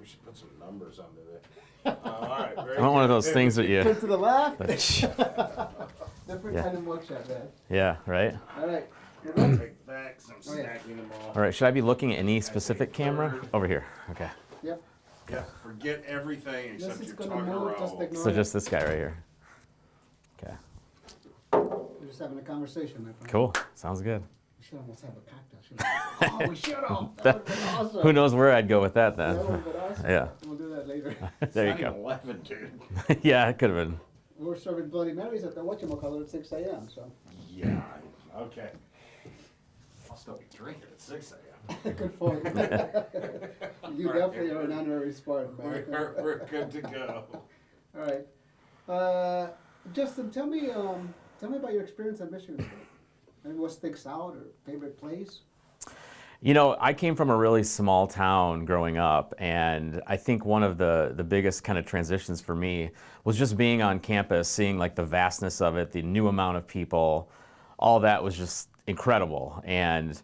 We should put some numbers under there. All right, very I want one of those things that Turn you. to the left. Different Yeah. kind of mugshot, man. Yeah, right. All right. Take back, I'm Oh, yeah. stacking them all. All right, should I be looking at any specific camera? Over here. Okay. Yep. Yeah, forget everything This except is your gonna tucker move. Just roll. ignore So it. just this guy right here. Okay. We're just having a conversation, my friend. Cool. Sounds good. We should almost have a cocktail. Shouldn't we? Oh, we should have. That would have been awesome. Who knows where I'd go with that That then? would have been awesome. Yeah. We'll do that later. There you It's not go. 11, dude. Yeah, it could have been. We're serving Bloody Marys at the whatchamacallit at 6 a.m. So Yeah, okay. I'll still be drinking at 6 a.m. good for you. You definitely are an honorary Spartan, man. We're good to go. All right. Justin, tell me about your experience at Michigan State. Maybe what sticks out or favorite place? You know, I came from a really small town growing up, and I think one of the biggest kind of transitions for me was just being on campus, seeing like the vastness of it, the new amount of people, all that was just incredible. And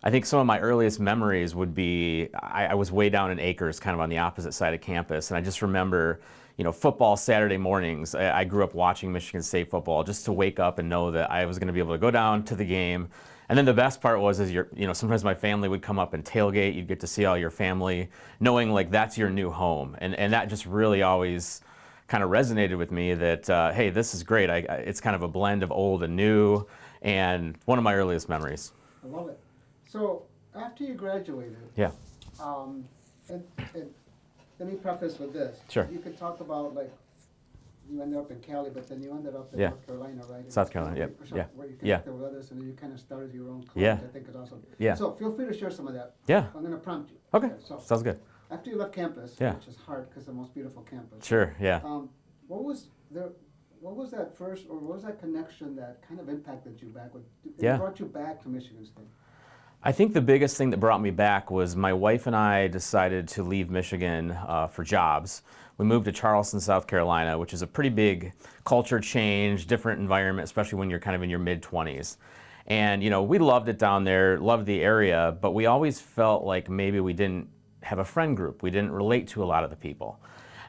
I think some of my earliest memories would be, I was way down in Acres, kind of on the opposite side of campus, and I just remember, you know, football Saturday mornings. I grew up watching Michigan State football just to wake up and know that I was going to be able to go down to the game. And then the best part was, sometimes my family would come up and tailgate. You'd get to see all your family, knowing like that's your new home, and that just really always kind of resonated with me. That hey, this is great. It's kind of a blend of old and new, and one of my earliest memories. I love it. So after you graduated, Yeah. and let me preface with this. Sure. You could talk about like you ended up in Cali, but then you ended up in Yeah. North Carolina, right? South Carolina, yep, Or something, yeah, where you yeah. connected with others, and then you kind of started your own college. Yeah. I think is awesome. Yeah. So feel free to share some of that. Yeah. I'm going to prompt you. Okay. So Sounds good. after you left campus, Yeah. which is hard because the most beautiful campus. Sure. Yeah. What was that first, or what was that connection that kind of impacted you back? It Yeah. brought you back to Michigan State. I think the biggest thing that brought me back was my wife and I decided to leave Michigan for jobs. We moved to Charleston, South Carolina, which is a pretty big culture change, different environment, especially when you're kind of in your mid-20s. And, you know, we loved it down there, loved the area, but we always felt like maybe we didn't have a friend group. We didn't relate to a lot of the people.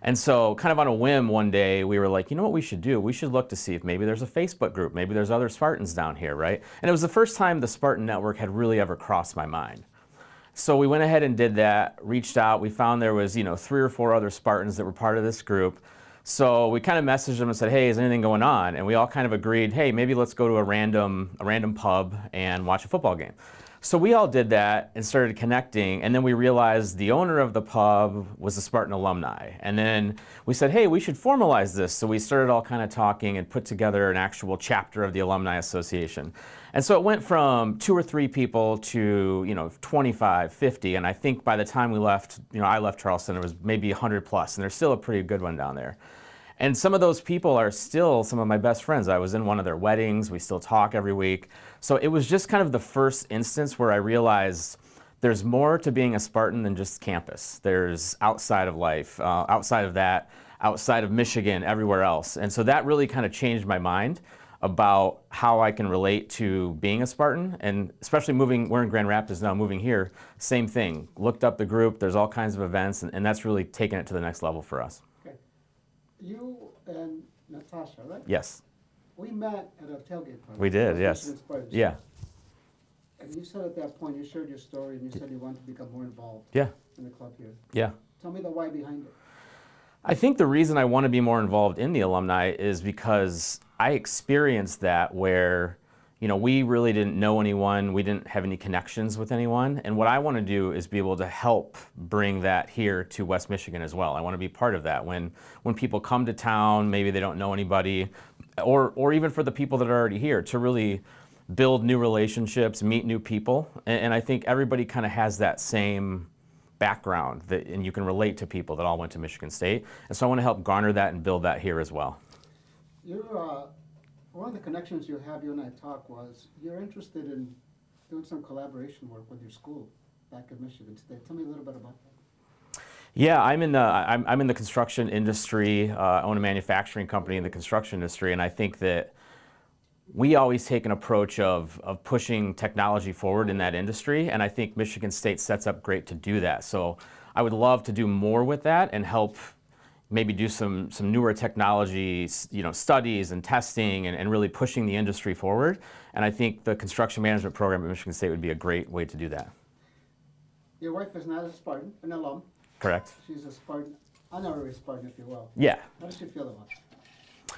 And so kind of on a whim one day, we were like, you know what we should do? We should look to see if maybe there's a Facebook group, maybe there's other Spartans down here, right? And it was the first time the Spartan Network had really ever crossed my mind. So we went ahead and did that, reached out. We found there was, 3 or 4 other Spartans that were part of this group. So we kind of messaged them and said, hey, is anything going on? And we all kind of agreed, hey, maybe let's go to a random pub and watch a football game. So we all did that and started connecting, and then we realized the owner of the pub was a Spartan alumni. And then we said, hey, we should formalize this. So we started all kind of talking and put together an actual chapter of the Alumni Association. And so it went from 2 or 3 people to, 25, 50, and I think by the time we left, I left Charleston, it was maybe 100 plus, and there's still a pretty good one down there. And some of those people are still some of my best friends. I was in one of their weddings. We still talk every week. So it was just kind of the first instance where I realized there's more to being a Spartan than just campus. There's outside of life, outside of that, outside of Michigan, everywhere else. And so that really kind of changed my mind about how I can relate to being a Spartan, and especially we're in Grand Rapids now, moving here, same thing. Looked up the group, there's all kinds of events, and that's really taken it to the next level for us. You and Natasha, right? Yes. We met at a tailgate party. We did, Both yes. Michigan Spartans. Yeah. And you said at that point, you shared your story, and you said you wanted to become more involved Yeah. in the club here. Yeah. Tell me the why behind it. I think the reason I want to be more involved in the alumni is because I experienced that where, we really didn't know anyone, we didn't have any connections with anyone, and what I want to do is be able to help bring that here to West Michigan as well. I want to be part of that. When people come to town, maybe they don't know anybody, or even for the people that are already here, to really build new relationships, meet new people, and I think everybody kind of has that same background, and you can relate to people that all went to Michigan State, and so I want to help garner that and build that here as well. One of the connections you and I talked was you're interested in doing some collaboration work with your school back in Michigan State. Tell me a little bit about that. Yeah, I'm in the construction industry. I own a manufacturing company in the construction industry, and I think that we always take an approach of pushing technology forward in that industry, and I think Michigan State sets up great to do that. So I would love to do more with that and help maybe do some newer technology, studies and testing and really pushing the industry forward. And I think the construction management program at Michigan State would be a great way to do that. Your wife is not a Spartan, an alum. Correct? She's a Spartan, honorary Spartan, if you will. Yeah. How does she feel about it?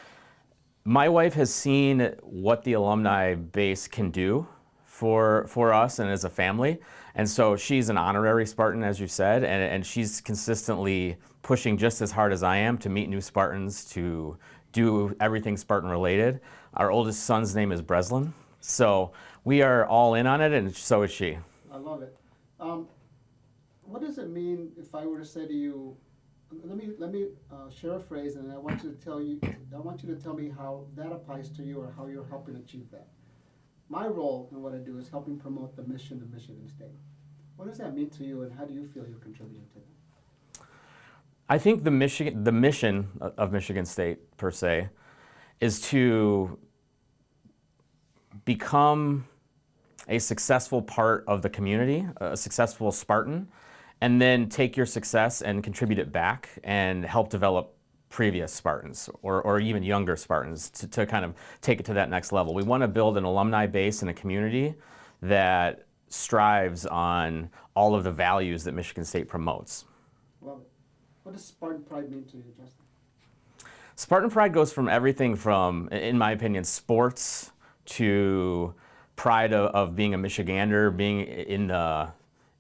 My wife has seen what the alumni base can do for us and as a family. And so she's an honorary Spartan, as you said, and she's consistently pushing just as hard as I am to meet new Spartans, to do everything Spartan related. Our oldest son's name is Breslin. So we are all in on it, and so is she. I love it. What does it mean if I were to say to you, let me share a phrase, and I want you to tell me how that applies to you or how you're helping achieve that. My role in what I do is helping promote the mission of Michigan State. What does that mean to you, and how do you feel you're contributing to that? I think the mission of Michigan State, per se, is to become a successful part of the community, a successful Spartan, and then take your success and contribute it back and help develop previous Spartans or even younger Spartans to kind of take it to that next level. We want to build an alumni base and a community that strives on all of the values that Michigan State promotes. Love it. What does Spartan pride mean to you, Justin? Spartan pride goes from everything from, in my opinion, sports to pride of being a Michigander, being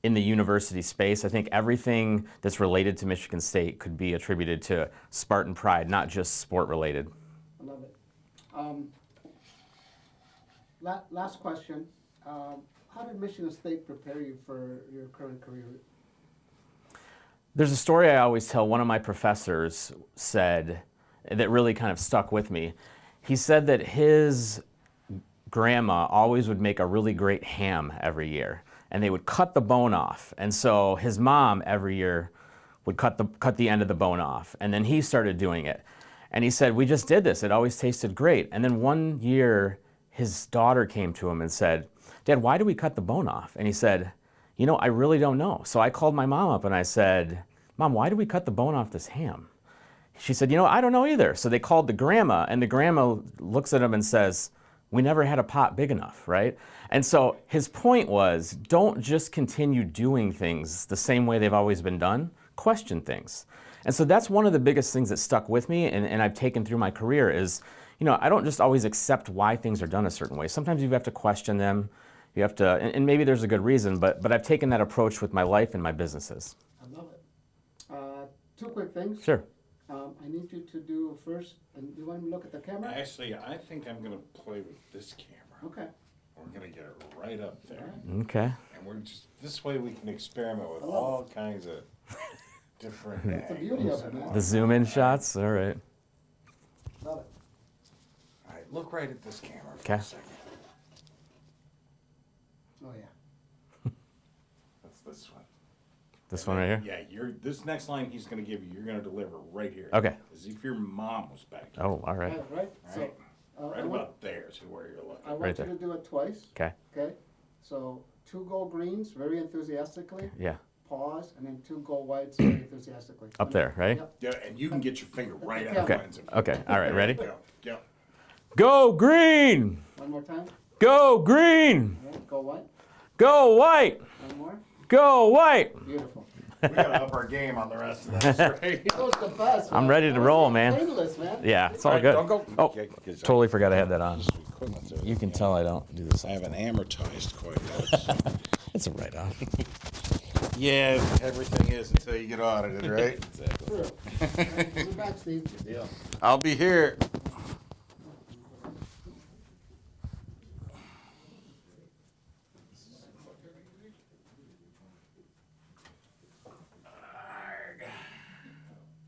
in the university space. I think everything that's related to Michigan State could be attributed to Spartan pride, not just sport related. I love it. Last question. How did Michigan State prepare you for your current career? There's a story I always tell. One of my professors said that really kind of stuck with me. He said that his grandma always would make a really great ham every year, and they would cut the bone off. And so his mom every year would cut the end of the bone off, and then he started doing it. And he said, we just did this. It always tasted great. And then one year, his daughter came to him and said, Dad, why do we cut the bone off? And he said, I really don't know. So I called my mom up and I said, Mom, why do we cut the bone off this ham? She said, I don't know either. So they called the grandma, and the grandma looks at him and says, we never had a pot big enough, right? And so his point was, don't just continue doing things the same way they've always been done. Question things. And so that's one of the biggest things that stuck with me and I've taken through my career is, I don't just always accept why things are done a certain way. Sometimes you have to question them. You have to, and maybe there's a good reason, but I've taken that approach with my life and my businesses. I love it. Two quick things. Sure. I need you to do first, and you want to look at the camera? Actually, I think I'm gonna play with this camera. Okay. We're gonna get it right up there. Okay. And we're just, this way we can experiment with all kinds of different That's the beauty of it, man. The zoom in shots, all right. Love it. All right, look right at this camera for Okay. a second. Oh, yeah. That's this one. This one right here? Yeah, this next line he's gonna give you, you're gonna deliver right here. Okay. As if your mom was back here. Oh, all right. Right? So, Right. Right I want, about there is where you're looking. I want Right you there. to do it twice, Okay. okay? So, 2 go greens, very enthusiastically. Yeah. Pause, and then 2 go whites, very enthusiastically. Up there, right? Yep. Yeah, and you can get your finger right at Okay. the lens. Okay. All right. Ready? Go, go. Go green! One more time. Go green! All right, go white. Go white! One more. Go white! Beautiful. We gotta up our game on the rest of this, right? That was the best. I'm man. ready to That was roll, the man. playlist, man. Yeah, it's all Alright, good. don't go. Oh, Okay, 'cause totally forgot I had that on. equipment there. You can tell I don't do this. I haven't amortized quite yet. It's a write-off. Yeah, everything is until you get audited, right? True. All right, we're back, Steve. I'll be here.